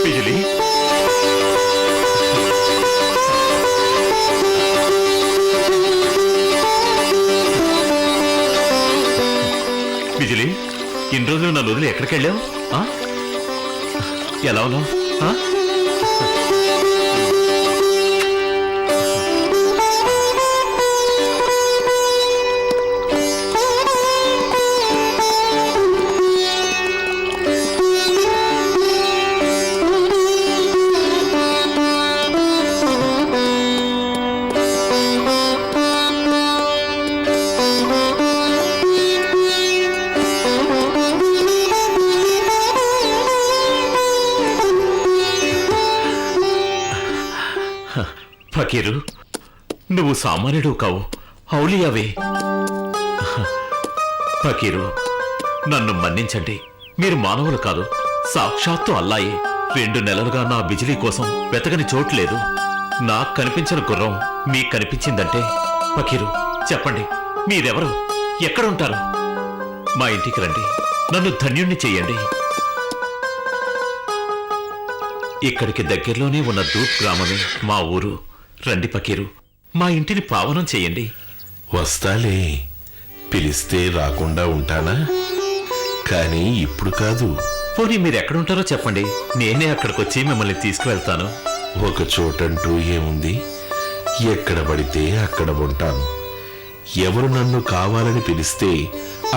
బిజిలి, బిజిలి, ఇన్ని రోజులు నన్ను వదిలి ఎక్కడికి వెళ్ళావు? ఎలా ఉన్నావు? ఫకీరు, నువ్వు సామాన్యుడు కావు, ఔలియావే. ఫకీరు, నన్ను మన్నించండి. మీరు మానవులు కాదు, సాక్షాత్తు అల్లాయే. 2 నెలలుగా నా బిజిలీ కోసం వెతకని చోట్లేదు. నాకు కనిపించిన గుర్రం మీకు కనిపించిందంటే, ఫకీరు చెప్పండి, మీరెవరు? ఎక్కడుంటారు? మా ఇంటికి రండి, నన్ను ధన్యుణ్ణి చెయ్యండి. ఇక్కడికి దగ్గరలోనే ఉన్న దూత్ గ్రామమే మా ఊరు. రండి ఫకీరు, మా ఇంటిని పావనం చెయ్యండి. వస్తాలే, పిలిస్తే రాకుండా ఉంటానా? కానీ ఇప్పుడు కాదు. పోనీ మీరెక్కడుంటారో చెప్పండి, నేనే అక్కడికొచ్చి మిమ్మల్ని తీసుకువెళ్తాను. ఒక చోటంటూ ఏముంది? ఎక్కడ పడితే అక్కడ ఉంటాను. ఎవరు నన్ను కావాలని పిలిస్తే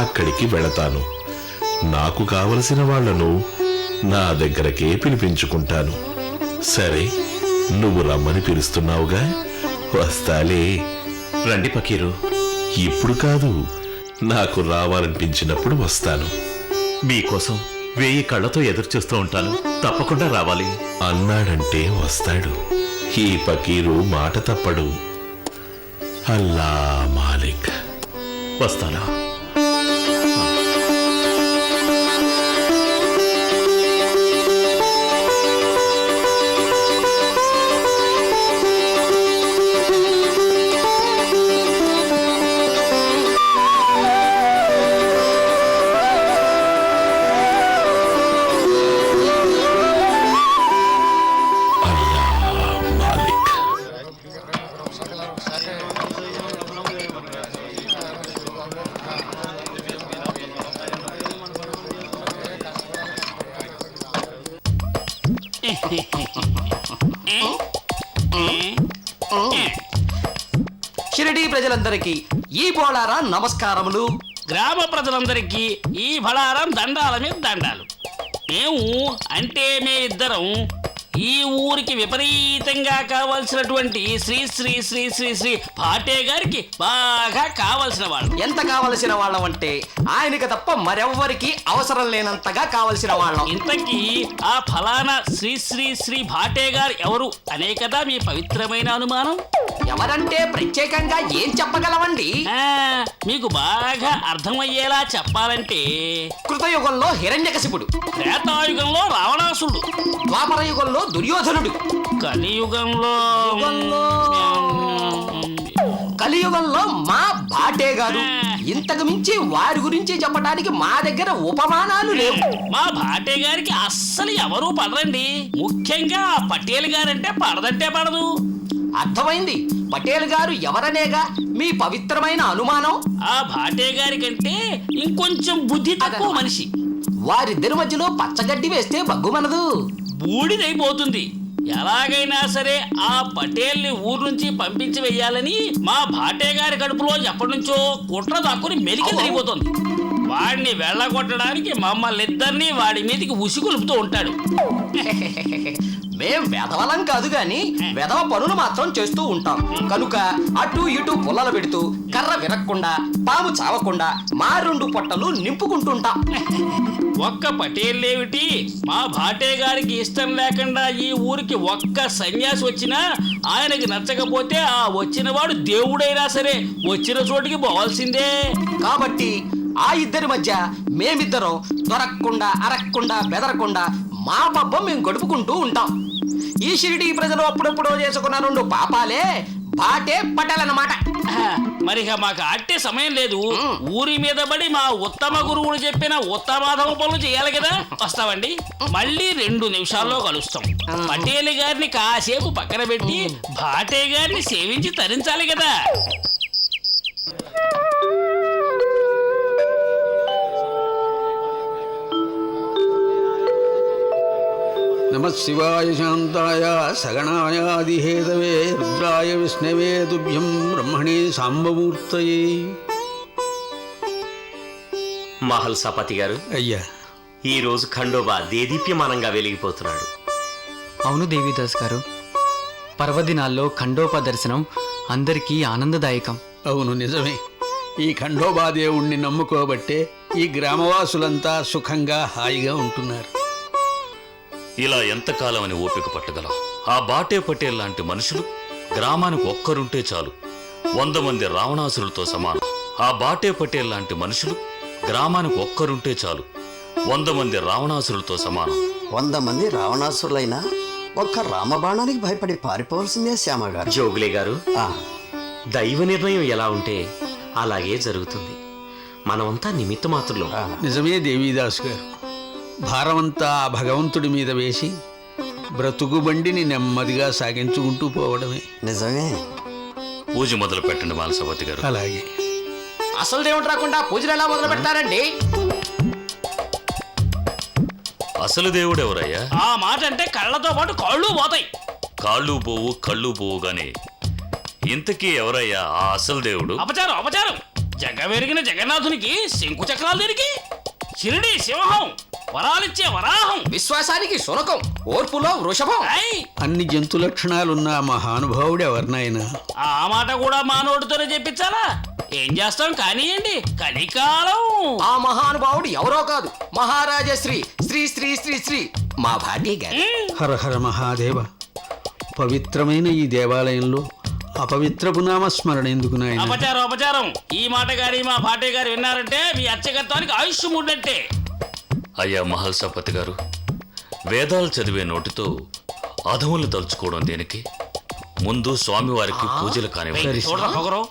అక్కడికి వెళతాను. నాకు కావలసిన వాళ్లను నా దగ్గరకే పిలిపించుకుంటాను. సరే, నువ్వు రమ్మని పిలుస్తున్నావుగా, వస్తాలే. రండి ఫకీరు. ఇప్పుడు కాదు, నాకు రావాలనిపించినప్పుడు వస్తాను. మీకోసం 1000 కళ్ళతో ఎదురు చూస్తూ ఉంటాను. తప్పకుండా రావాలి. అన్నాడంటే వస్తాడు. ఈ ఫకీరు మాట తప్పడు. అల్లా మాలిక్. వస్తాను. షిరిడీ ప్రజలందరికీ ఈ బోళారా నమస్కారములు. గ్రామ ప్రజలందరికీ ఈ బళారం దండాల మీద దండాలు. మేము అంటే మేమిద్దరం ఈ ఊరికి విపరీతంగా కావాల్సినటువంటి శ్రీ శ్రీ శ్రీ శ్రీ శ్రీ పాటే గారికి బాగా కావలసిన వాళ్ళం. ఎంత కావలసిన వాళ్ళం అంటే ఆయనకి తప్ప మరెవ్వరికి అవసరం లేనంతగా కావలసిన వాళ్ళం. ఇంతకీ ఆ ఫలానా శ్రీ శ్రీ శ్రీ భాటే గారు ఎవరు అనే కదా మీ పవిత్రమైన అనుమానం. ఎవరంటే ప్రత్యేకంగా ఏం చెప్పగలవండి? మీకు బాగా అర్థమయ్యేలా చెప్పాలంటే, కృతయుగంలో హిరణ్యకశిపుడు, త్రేతాయుగంలో రావణాసుడు, ద్వాపర యుగంలో దుర్యోధనుడు, కలియుగంలో మా భాటే గారు. ఇంతకు మించి వారి గురించి చెప్పడానికి మా దగ్గర ఉపమానాలు లేవు. మా భాటే గారికి అస్సలు ఎవరూ పడరండి. ముఖ్యంగా ఆ పటేల్ గారంటే పడదంటే పడదు. అర్థమైంది. పటేల్ గారు ఎవరనేగా మీ పవిత్రమైన అనుమానం. ఆ భాటే గారి కంటే ఇంకొంచెం బుద్ధి తక్కువ మనిషి. వారిద్దరి మధ్యలో పచ్చగడ్డి వేస్తే బగ్గుమనదు, బూడిదైపోతుంది. ఎలాగైనా సరే ఆ పటేల్ని ఊరు నుంచి పంపించి వెయ్యాలని మా భాటే గారి కడుపులో ఎప్పటి నుంచో కుట్ర దాక్కుని మెలికి తిరిగిపోతుంది. వాడిని వెళ్ళగొట్టడానికి మమ్మల్ని ఇద్దరిని వాడి మీదకి ఉసిగొలుపుతూ ఉంటాడు. మేం వెధవలం కాదు గాని వెధవ పనులు మాత్రం చేస్తూ ఉంటాం. కనుక అటు ఇటు పుల్లలు పెడుతూ కర్ర విరక్కుండా పాము చావకుండా మా 2 పొట్టలు నింపుకుంటుంటాం. ఒక్క పటేళ్ళేమిటి, మా భాటే గారికి ఇష్టం లేకుండా ఈ ఊరికి ఒక్క సన్యాసి వచ్చినా ఆయనకి నచ్చకపోతే ఆ వచ్చిన వాడు దేవుడైనా సరే వచ్చిన చోటికి పోవాల్సిందే. కాబట్టి ఆ ఇద్దరి మధ్య మేమిద్దరం దొరకకుండా అరక్కుండా బెదరకుండా మా పబ్బం మేము గడుపుకుంటూ ఉంటాం. ఈ షిరిడీ ప్రజలు అప్పుడెప్పుడో చేసుకున్న 2 పాపాలే భాటే పటేల్ అన్నమాట. మరి ఇక మాకు ఆట్టే సమయం లేదు. ఊరి మీద పడి మా ఉత్తమ గురువుడు చెప్పిన ఉత్తమాధమ పనులు చేయాలి కదా. వస్తామండి, మళ్ళీ 2 నిమిషాల్లో కలుస్తాం. పటేల్ గారిని కాసేపు పక్కన పెట్టి భాటే గారిని సేవించి తరించాలి కదా. నమ శివాయ శాంతాయ సగణాయ ఆదిహేతవే రుద్రాయ విష్ణవే తుభ్యం బ్రహ్మణే సాంబమూర్తయే. మహల్సాపతి గారు, అయ్యా, ఈ రోజు ఖండోబా దేదీప్యమానంగా వెలిగిపోతున్నాడు. అవును దేవిదాస్ గారు, పర్వదినాల్లో ఖండోప దర్శనం అందరికీ ఆనందదాయకం. అవును నిజమే. ఈ ఖండోబా దేవుణ్ణి నమ్ముకోబట్టే ఈ గ్రామవాసులంతా సుఖంగా హాయిగా ఉంటున్నారు. ఇలా ఎంతకాలం అని ఓపిక పట్టగలం? ఆ బాటే పటేల్ లాంటి మనుషులు గ్రామానికి ఒక్కరుంటే చాలు 100 మంది రావణాసురులతో సమానం. ఆ బాటే పటేల్ లాంటి మనుషులు గ్రామానికి ఒక్కరుంటే చాలు 100 మంది రావణాసురులతో సమానం. 100 మంది రావణాసురులైనా ఒక్క రామబాణానికి భయపడి పారిపోవాల్సిందే శ్యామగారు. జోగులే గారు, ఆ, దైవ నిర్ణయం ఎలా ఉంటే అలాగే జరుగుతుంది. మనమంతా నిమిత్త మాత్రులం. నిజమే దేవీదాస్ గారు, భారమంతా ఆ భగవంతుడి మీద వేసి బ్రతుకు బండిని నెమ్మదిగా సాగించుకుంటూ పోవడమే. నిజమే. పూజ మొదలు పెట్టండి మహల్సాపతి గారు. అలాగే. అసలు దేవుడు రాకుండా పూజలు ఎలా మొదలు పెడతారండి? అసలు దేవుడు ఎవరయ్యా? ఆ మాట అంటే కళ్ళతో పాటు కాళ్ళు పోతాయి. కాళ్ళు పోవు కళ్ళు పోవు గాని ఇంతకీ ఎవరయ్యా ఆ అసలు దేవుడు? అపచారం అపచారం. జగమెరిగిన జగన్నాథునికి శంకు చక్రాలు తిరిగి షిరిడి సింహం, వరాలిచ్చే వరాహం, విశ్వాసానికి శునకం, ఓర్పులో వృషభం. ఐ! అన్ని జంతు లక్షణాలున్న ఆ మహానుభావుడు ఎవరినైనా ఆ మాట కూడా మా నోటితోనే చెప్పించాలా? ఏం చేస్తాం కానియండి. కలికాలం. ఆ మహానుభావుడు ఎవరో కాదు, మహారాజశ్రీ శ్రీ శ్రీ శ్రీ శ్రీ మా భాటీ గారు. హర హర మహాదేవ. పవిత్రమైన ఈ దేవాలయంలో అపవిత్రపు నామస్మరణ ఎందుకు నాయన? అపచారం అపచారం. ఈ మాట గారి మా భాటే గారు విన్నారంటే మీ అర్చకత్వానికి ఆయుష్ మూడంటే. అయ్యా మహల్సాపతి గారు, వేదాలు చదివే నోటితో అధములు తలుచుకోవడం దేనికి? ముందు స్వామివారికి పూజలు కానివ్వండి. చూడరా పొగరు.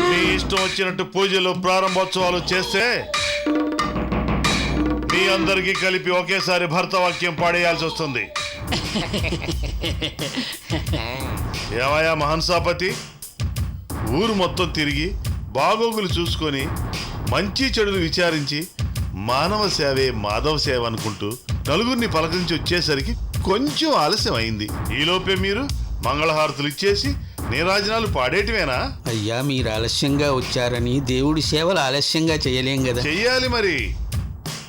మీ ఇష్టం వచ్చినట్టు పూజలు ప్రారంభోత్సవాలు చేస్తే మీ అందరికీ కలిపి ఒకేసారి భర్తవాక్యం పాడేయాల్సి వస్తుంది. ఏమయ్యా మహన్సాపతి, ఊరు మొత్తం తిరిగి బాగోగులు చూసుకొని మంచి చెడులు విచారించి మానవ సేవే మాధవ సేవ అనుకుంటూ నలుగురిని పలకరించి వచ్చేసరికి కొంచెం ఆలస్యం అయింది. ఈలోపే మీరు మంగళహారతులు ఇచ్చేసి నీరాజనాలు పాడేటివేనా? అయ్యా, మీరు ఆలస్యంగా వచ్చారని దేవుడి సేవలు ఆలస్యంగా చేయలేం కదా. చెయ్యాలి మరి.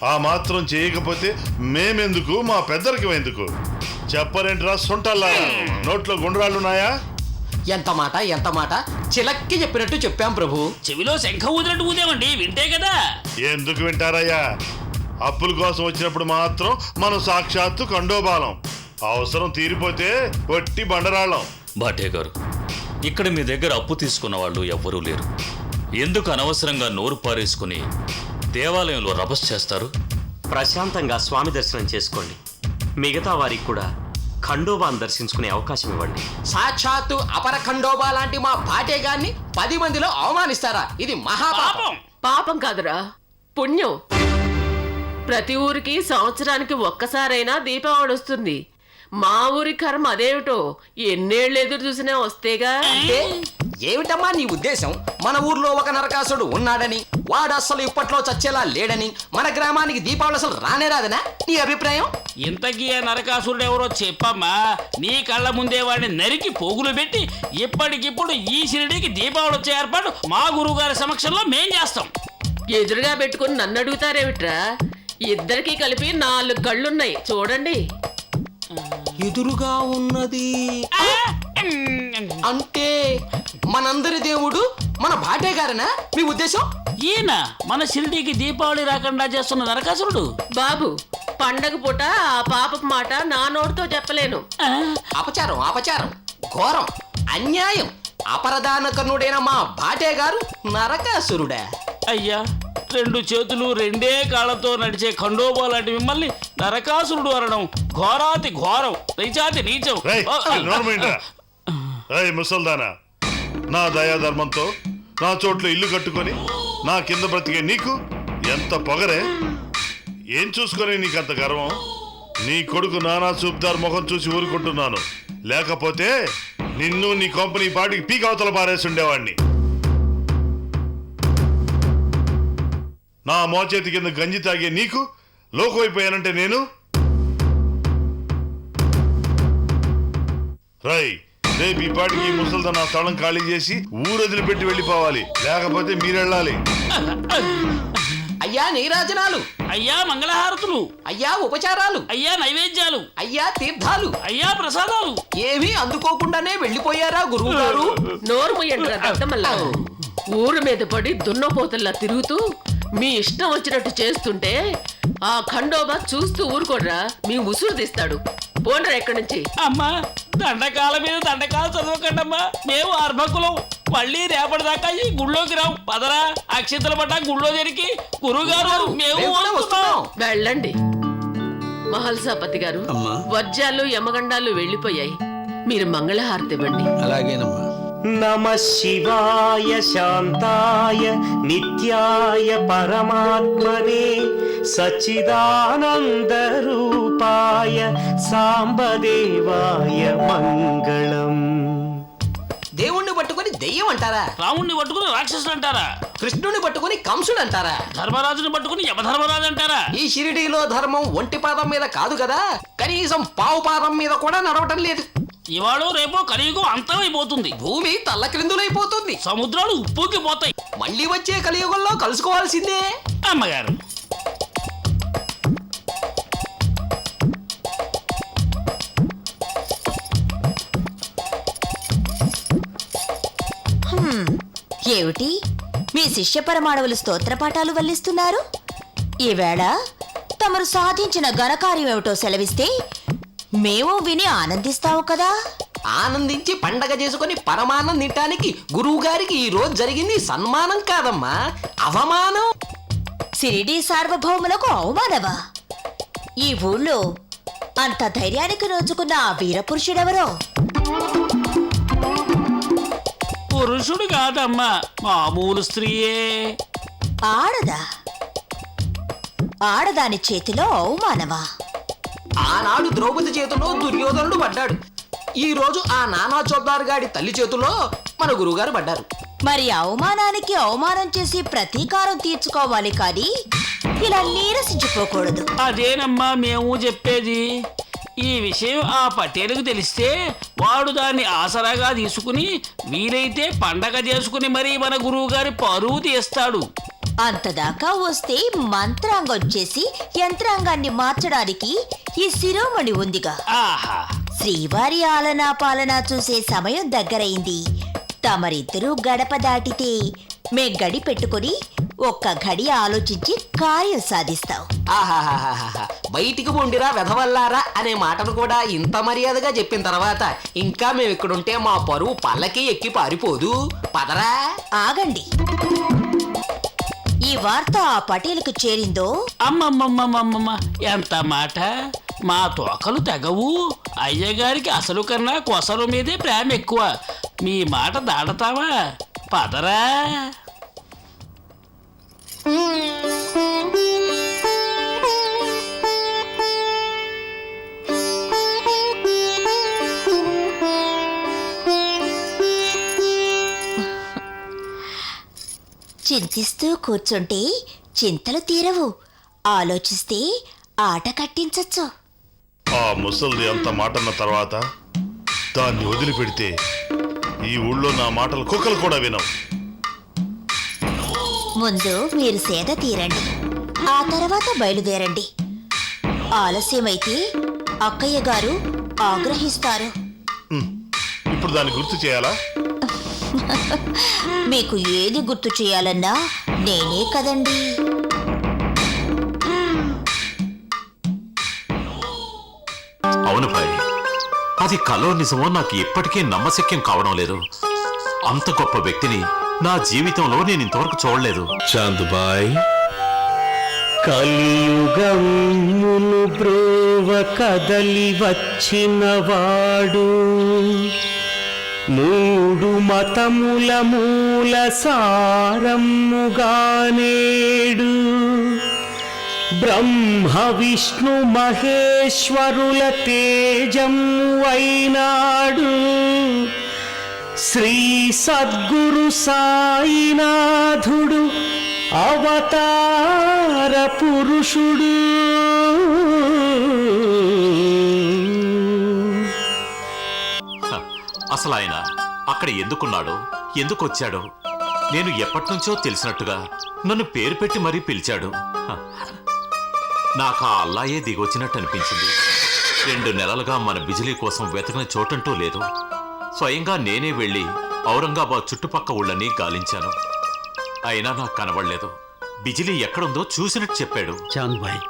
ఆ మాత్రం చేయకపోతే మేమెందుకు, మా పెద్దరికి ఎందుకు? చెప్పరేంట్రా సొంటల్లా, నోట్లో గుండ్రాళ్ళున్నాయా? ఎంత మాట ఎంత మాట, చిలక్కి చెప్పినట్టు చెప్పాం ప్రభు. చెవిలో శంఖం ఊదినట్టు ఊదేమండి, వింటే కదా. ఎందుకు వింటారయ్యా? అప్పుల కోసం వచ్చినప్పుడు మాత్రం మనం సాక్షాత్తు ఖండోబాలం, అవసరం తీరిపోతే వట్టి బండరాళ్ళం. భాటే గారు, ఇక్కడ మీ దగ్గర అప్పు తీసుకున్న వాళ్ళు ఎవ్వరూ లేరు. ఎందుకు అనవసరంగా నోరు పారేసుకుని దేవాలయంలో రభస్ చేస్తారు? ప్రశాంతంగా స్వామి దర్శనం చేసుకోండి. మిగతా వారికి కూడా ఖండోబాను దర్శించుకునే అవకాశం ఇవ్వండి. సాక్షాత్తు అపర ఖండోబా లాంటి మా భాటే గారిని 10 మందిలో అవమానిస్తారా? ఇది మహాపాపం. పాపం. పాపం కాదురా, పుణ్యం. ప్రతి ఊరికి సంవత్సరానికి ఒక్కసారైనా దీపావళి వస్తుంది. మా ఊరి కర్మ అదేమిటో ఎన్నేళ్ళు ఎదురు చూసినా వస్తేగా. అంటే ఏమిటమ్మా నీ ఉద్దేశం? మన ఊర్లో ఒక నరకాసుడు ఉన్నాడని, వాడు అస్సలు ఇప్పట్లో చచ్చేలా లేడని, మన గ్రామానికి దీపావళి అసలు రానే రాదనా నీ అభిప్రాయం? ఇంతకీ ఆ నరకాసురుడు ఎవరో చెప్పమ్మా. నీ కళ్ళ ముందే వాడిని నరికి పోగులు పెట్టి ఇప్పటికిప్పుడు ఈ షిరిడీకి దీపావళి వచ్చే ఏర్పాటు మా గురువు గారి సమక్షంలో మేం చేస్తాం. ఎదురుగా పెట్టుకుని నన్ను అడుగుతారేమిట్రా? ఇద్దరికి కలిపి 4 కళ్ళున్నాయి చూడండి. ఎదురుగా ఉన్నది అంటే మనందరి దేవుడు మన భాటే గారనా మీ ఉద్దేశం? ఈయన మన షిరిడీకి దీపావళి రాకుండా చేస్తున్న నరకాసురుడు. బాబు, పండగ పూట ఆ పాపపు మాట నా నోటితో చెప్పలేను. అపచారం అపచారం, ఘోరం, అన్యాయం. అపరదాన కర్ణుడైన మా భాటే గారు నరకాసురుడా? అయ్యా, రెండు చేతులు రెండే కాళ్ళతో నడిచే ఖండోబా లాంటి మిమ్మల్ని నరకాసురుడు అనడం ఘోరాతి ఘోరం, నీచాతి నీచం. రేయ్, నోర్మైండ్రా. రేయ్ ముసల్దానా, నా దయాధర్మంతో నా చోట్ల ఇల్లు కట్టుకొని నా కింద బ్రతికే నీకు ఎంత పొగరే? ఏం చూసుకొని నీకంత గర్వం? నీ కొడుకు నానా సూబ్దార్ ముఖం చూసి ఊరుకుంటున్నాను, లేకపోతే నిన్ను నీ కంపెనీ పాటికి పీక్ అవతల పారేసి ఉండేవాడిని. నా మోచేతి కింద గంజి తాగే నీకు లోకమైపోయానంటే నేను రై రేపు ఈ పాటికి ఈ ముసల్దా నా స్థలం ఖాళీ చేసి ఊరొదిలిపెట్టి వెళ్ళిపోవాలి, లేకపోతే మీరెళ్ళాలి. అయ్యా నీరాజనాలు, అయ్యా మంగళహారతులు, అయ్యా ఉపచారాలు, అయ్యా నైవేద్యాలు, అయ్యా తీర్థాలు, అయ్యా ప్రసాదాలు. ఏమీ అందుకోకుండానే వెళ్ళిపోయారా గురువు గారు? నోరు ముయ్యండిరా దద్దమల్లా. ఊరు మీద పడి దున్నపోతల్లా తిరుగుతూ మీ ఇష్టం వచ్చినట్టు చేస్తుంటే ఆ ఖండోబా చూస్తూ ఊరుకోడ్రా, మీ ఉసురు తీస్తాడు. పోండ్రా ఎక్కడి నుంచి. అమ్మా దండకాల మీద దండకాలు చదవకండమ్మా, మేము అర్భకులం. మళ్ళీ రేపటిదాకా ఈ గుళ్ళోకి రావు. పదరా, అక్షింతల పడ్డ గుళ్ళో జరిగి గురువుగారు మేము వస్తున్నాం. వెళ్ళండి. మహల్సాపతి గారు, అమ్మా. వర్జాలు యమగండాలు వెళ్ళిపోయాయి, మీరు మంగళహారతి ఇవ్వండి. అలాగేనమ్మా. నమ శివాయ శాంతాయ నిత్యాయ పరమాత్మనే సచ్చిదానంద రూపాయ సాంబదేవాయ మంగళం. దేవుణ్ణి పట్టుకొని దెయ్యం అంటారా? రాముణ్ణి పట్టుకుని రాక్షసులు అంటారా? కృష్ణుని పట్టుకొని కంసుడు అంటారా? ధర్మరాజుని పట్టుకుని యమధర్మరాజు అంటారా? ఈ షిరిడీలో ధర్మం ఒంటి పాదం మీద కాదు కదా, కనీసం పావు పాదం మీద కూడా నడవటం లేదు. ఇవాళ రేపో కలియుగం అంతమైపోతుంది. భూమి తల్లక్రిందులైపోతుంది, సముద్రాలు ఉప్పుకి పోతాయి. మళ్ళీ వచ్చే కలియుగంలో కలుసుకోవాల్సిందే. అమ్మగారు, ఏమిటి మీ శిష్య పరమాణువులు స్తోత్రపాఠాలు వల్లిస్తున్నారు? ఈవేళ తమరు సాధించిన ఘనకార్యం ఏమిటో సెలవిస్తే మేము విని ఆనందిస్తావు కదా. ఆనందించి పండగ చేసుకుని పరమాన్నం తినటానికి గురువు గారికి ఈ రోజు జరిగింది సన్మానం కాదమ్మా, అవమానం. సిరిడి సార్వభౌములకు అవమానమా? ఈ ఊళ్ళో అంత ధైర్యానికి నోచుకున్న ఆ వీరపురుషుడెవరో? పురుషుడు కాదమ్మా, మామూలు స్త్రీయే. ఆడదా? ఆడదాని చేతిలో అవమానమా? ఆనాడు ద్రౌపది చేతిలో దుర్యోధనుడు పడ్డాడు, ఈ రోజు ఆ నానా చోద్దార్ గాడి తల్లి చేతిలో మన గురువుగారు పడ్డారు. మరి అవమానానికి అవమానం చేసి ప్రతీకారం తీర్చుకోవాలి కానీ ఇలా నీరసించిపోకూడదు. అదేనమ్మా మేము చెప్పేది. ఈ విషయం ఆ పటేలుకు తెలిస్తే వాడు దాన్ని ఆసరాగా తీసుకుని వీలైతే పండగ చేసుకుని మరీ మన గురువు గారి పరువు తీస్తాడు. అంతదాకా వస్తే మంత్రాంగం చేసి యంత్రాంగాన్ని మార్చడానికి ఈ శిరోమణి ఉందిగా. ఆహా, శ్రీవారి ఆలనా పాలనా చూసే సమయం దగ్గరైంది. తమరిద్దరూ గడప దాటితే మేం గడి పెట్టుకుని ఒక్క గడి ఆలోచించి కార్యం సాధిస్తాం. ఆహాహాహాహా, బయటికి ఉండిరా వెధవల్లారా అనే మాటను కూడా ఇంత మర్యాదగా చెప్పిన తర్వాత ఇంకా మేము ఇక్కడుంటే మా పరువు పల్లకి ఎక్కి పారిపోదు. పదరా. ఆగండి. ఈ వార్త ఆ పటేలుకు చేరిందో? అమ్మమ్మమ్మమ్మమ్మ, ఎంత మాట! మా తోకలు తెగవు. అయ్యగారికి అసలు కన్నా కొసలు మీదే ప్రేమ ఎక్కువ. మీ మాట దాడతావా? పదరా. చింతిస్తూ కూర్చుంటే చింతలు తీరవు, ఆలోచిస్తే ఆట కట్టించచ్చు. ఆ ముసల్ది అంత మాటన్న తర్వాత దాన్ని వదిలిపెడితే ఈ ఊళ్ళో నా మాటలు కుక్కలు కూడా వినవు. ముందు మీరు సేద తీరండి, ఆ తర్వాత బయలుదేరండి. ఆలస్యమైతే అక్కయ్య గారు ఆగ్రహిస్తారు. ఇప్పుడు దాన్ని గుర్తు చేయాలా? మీకు ఏది గుర్తు చేయాలన్నా నేనే కదండి. అవును భాయ్, అది కలో నిజమో నాకు ఇప్పటికీ నమ్మశక్యం కావడం లేదు. అంత గొప్ప వ్యక్తిని నా జీవితంలో నేను ఇంతవరకు చూడలేదు. చాందుబాయ్, కలియుగమును బ్రోవ కదలి వచ్చినవాడు, మూడు మతముల మూల సారముగానేడు, బ్రహ్మ విష్ణు మహేశ్వరుల తేజము అయినాడు, శ్రీ సద్గురు సాయినాథుడు అవతార పురుషుడు. అసలు ఆయన అక్కడ ఎందుకున్నాడో, ఎందుకు వచ్చాడో, నేను ఎప్పటినుంచో తెలిసినట్టుగా నన్ను పేరు పెట్టి మరీ పిలిచాడు. నాకు ఆ అల్లాయే దిగొచ్చినట్టు అనిపించింది. 2 నెలలుగా మన బిజిలీ కోసం వెతకని చోటంటూ లేదు. స్వయంగా నేనే వెళ్ళి ఔరంగాబాద్ చుట్టుపక్క ఊళ్ళని గాలించాను. అయినా నాకు కనబడలేదు. బిజిలీ ఎక్కడుందో చూసినట్టు చెప్పాడు. చాంద్బాయ్,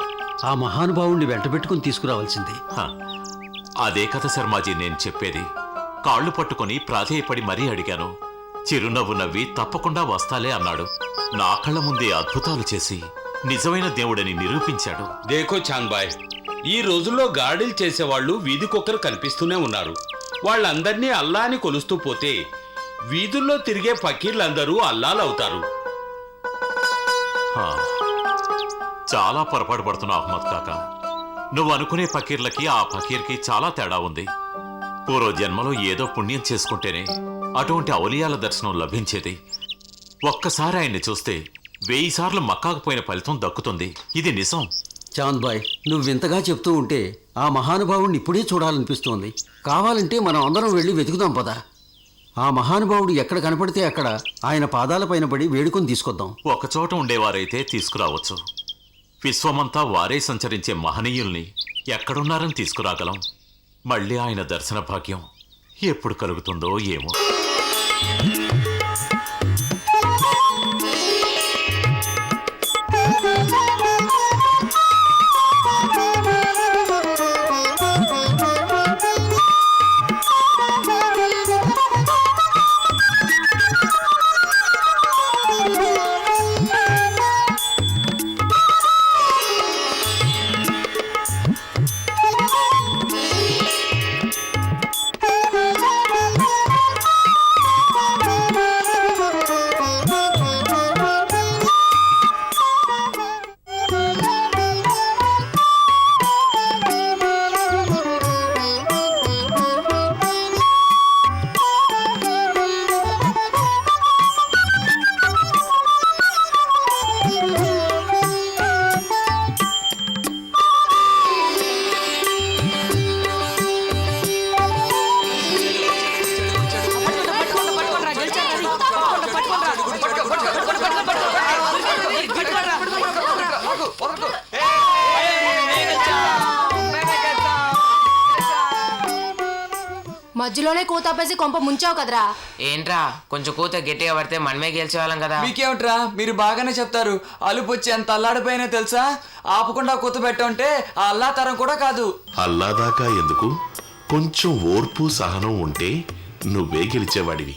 ఆ మహానుభావుణ్ణి వెంటబెట్టుకుని తీసుకురావాల్సింది. అదే కదా శర్మాజీ నేను చెప్పేది. కాళ్ళు పట్టుకుని ప్రాధేయపడి మరీ అడిగాను. చిరునవ్వు నవ్వి తప్పకుండా వస్తాలే అన్నాడు. నా కళ్ళ ముందే అద్భుతాలు చేసి నిజమైన దేవుడని నిరూపించాడు. దేఖో చాంద్బాయ్, ఈ రోజుల్లో గాడిలు చేసేవాళ్ళు వీధి కుక్కలు కనిపిస్తూనే ఉన్నారు. వాళ్ళందర్నీ అల్లా అని కొలుస్తూ పోతే వీధుల్లో తిరిగే ఫకీర్లందరూ అల్లాలవుతారు. చాలా పొరపాటు పడుతున్నావు అహ్మద్ కాకా. నువ్వు అనుకునే ఫకీర్లకి ఆ ఫకీర్కి చాలా తేడా ఉంది. పూర్వ జన్మలో ఏదో పుణ్యం చేసుకుంటేనే అటువంటి ఔలియాల దర్శనం లభించేది. ఒక్కసారి ఆయన్ని చూస్తే 1000 సార్లు మక్కాకు పోయిన ఫలితం దక్కుతుంది. ఇది నిజం. చాంద్బాయ్, నువ్వు వింతగా చెప్తూ ఉంటే ఆ మహానుభావుడిని ఇప్పుడే చూడాలనిపిస్తోంది. కావాలంటే మనం అందరం వెళ్ళి వెతుకుదాం పదా. ఆ మహానుభావుడు ఎక్కడ కనపడితే అక్కడ ఆయన పాదాలపైన పడి వేడుకొని తీసుకొద్దాం. ఒకచోట ఉండేవారైతే తీసుకురావచ్చు. విశ్వమంతా వారే సంచరించే మహనీయుల్ని ఎక్కడున్నారని తీసుకురాగలం. మళ్ళీ ఆయన దర్శన భాగ్యం ఎప్పుడు కలుగుతుందో ఏమో. మధ్యలోనే కూతాపేసి కొంప ముంచావు కదరా. ఏంట్రా, కొంచెం కూత గట్టిగా పడితే మనమే గెలిచేవాళ్ళం కదా. మీకేమిట్రా, మీరు బాగానే చెప్తారు. అలుపొచ్చి ఎంత అల్లాడిపోయినా తెలుసా. ఆపకుండా కూత పెట్టంటే ఆ అల్లా తరం కూడా కాదు. అల్లాదాకా ఎందుకు, కొంచెం ఓర్పు సహనం ఉంటే నువ్వే గెలిచేవాడివి.